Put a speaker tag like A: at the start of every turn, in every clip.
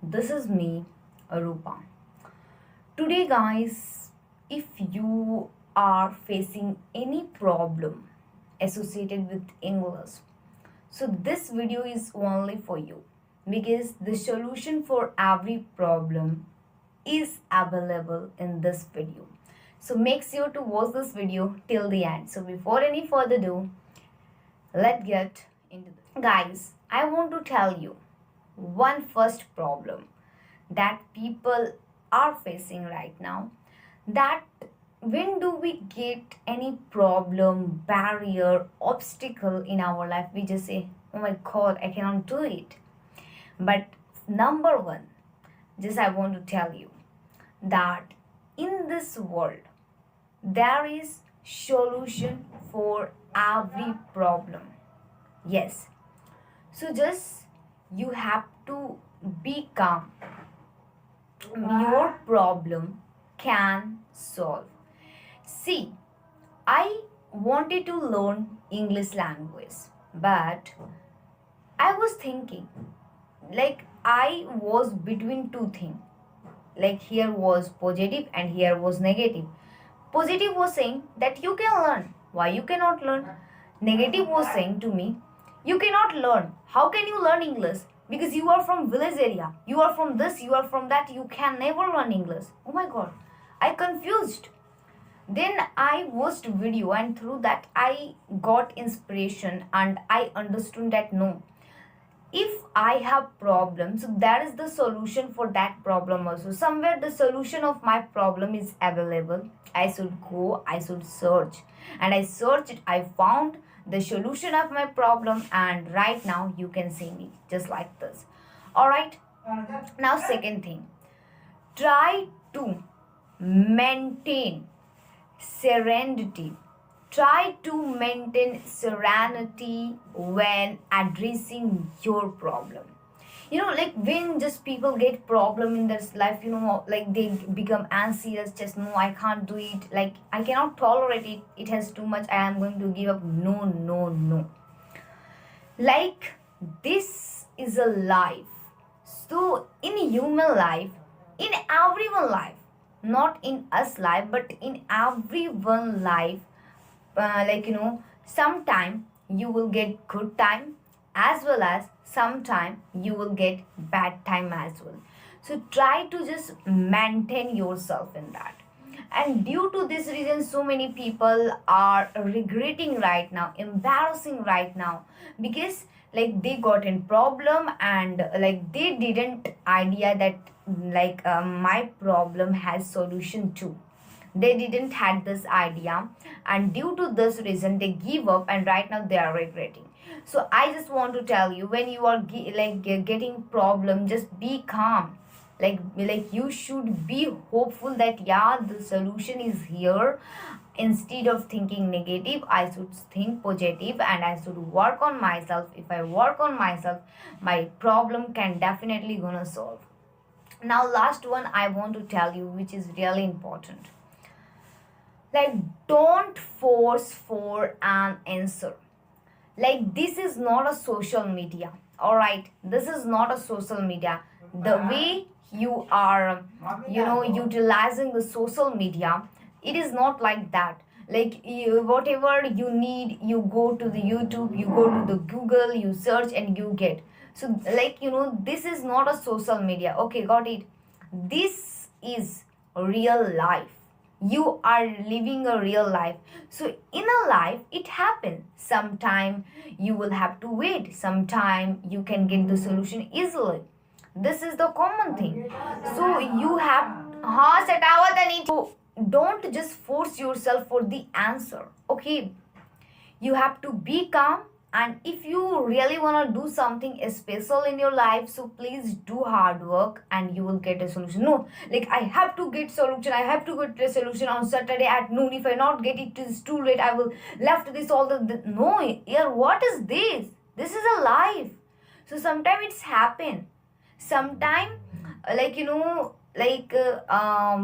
A: This is me, Rupa. Today, guys, if you are facing any problem associated with English, so this video is only for you because the solution for every problem is available in this video. So make sure to watch this video till the end. So before any further ado, let's get into this. Guys, I want to tell you one first problem that people are facing right now, that when do we get any problem, barrier, obstacle in our life, we just say, oh my god, I cannot do it. But number one, just I want to tell you that in this world there is solution for every problem. Yes, so just you have to be calm. Your problem can solve. See, I wanted to learn English language, but I was thinking, like, I was between two things. Like, here was positive and here was negative. Positive was saying that you can learn. Why you cannot learn? Negative was saying to me, you cannot learn. How can you learn English? Because you are from village area. You are from this, you are from that. You can never learn English. Oh my god. I confused. Then I watched video and through that I got inspiration and I understood that no, if I have problems, so that is the solution for that problem also. Somewhere the solution of my problem is available. I should go, I should search. And I searched, I found the solution of my problem, and right now you can see me just like this. Alright, now second thing, try to maintain serenity. Try to maintain serenity when addressing your problem. Like when just people get problem in their life, like they become anxious, just no, I can't do it, like I cannot tolerate it, it has too much, I am going to give up. No, no, no. Like, this is a life. So in human life, in everyone life, not in us life, but in everyone life, sometime you will get good time as well as sometime you will get bad time as well. So try to just maintain yourself in that. And due to this reason, so many people are regretting right now, embarrassing right now, because like they got in problem and like they didn't idea that my problem has solution too. They didn't had this idea, and due to this reason they give up, and right now they are regretting. So I just want to tell you, when you are getting problem, just be calm. Like you should be hopeful that yeah, the solution is here. Instead of thinking negative, I should think positive and I should work on myself. If I work on myself, my problem can definitely gonna solve. Now last one I want to tell you, which is really important, like, don't force for an answer. Like, this is not a social media. All right, this is not a social media. The way you are utilizing the social media, it is not like that. Like, whatever you need, you go to the YouTube, you go to the Google, you search and you get. So this is not a social media. Okay, got it. This is real life. You are living a real life. So in a life, it happens. Sometime you will have to wait, sometime you can get the solution easily. This is the common thing. So you have so don't just force yourself for the answer. Okay, you have to be calm, and if you really want to do something special in your life, so please do hard work and you will get a solution. No, like, I have to get solution, I have to get a solution on Saturday at noon. If I not get it, it's too late, I will left this all the no, yeah, what is this? This is a life. So sometimes it's happen. Sometime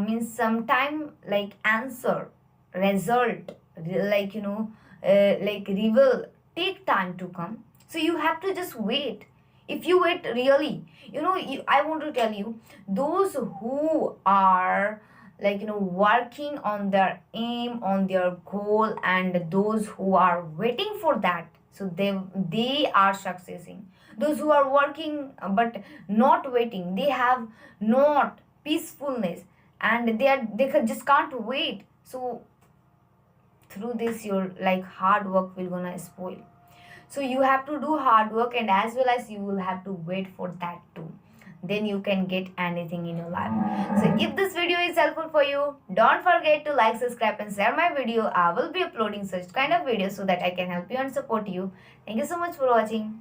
A: means sometime like answer, result, reveal take time to come. So you have to just wait. If you wait, really, I want to tell you, those who are working on their aim, on their goal, and those who are waiting for that, so they are succeeding. Those who are working but not waiting, they have not peacefulness, and just can't wait. So through this, your hard work will gonna spoil. So you have to do hard work, and as well as you will have to wait for that too. Then you can get anything in your life. So if this video is helpful for you, don't forget to like, subscribe, and share my video. I will be uploading such kind of videos so that I can help you and support you. Thank you so much for watching.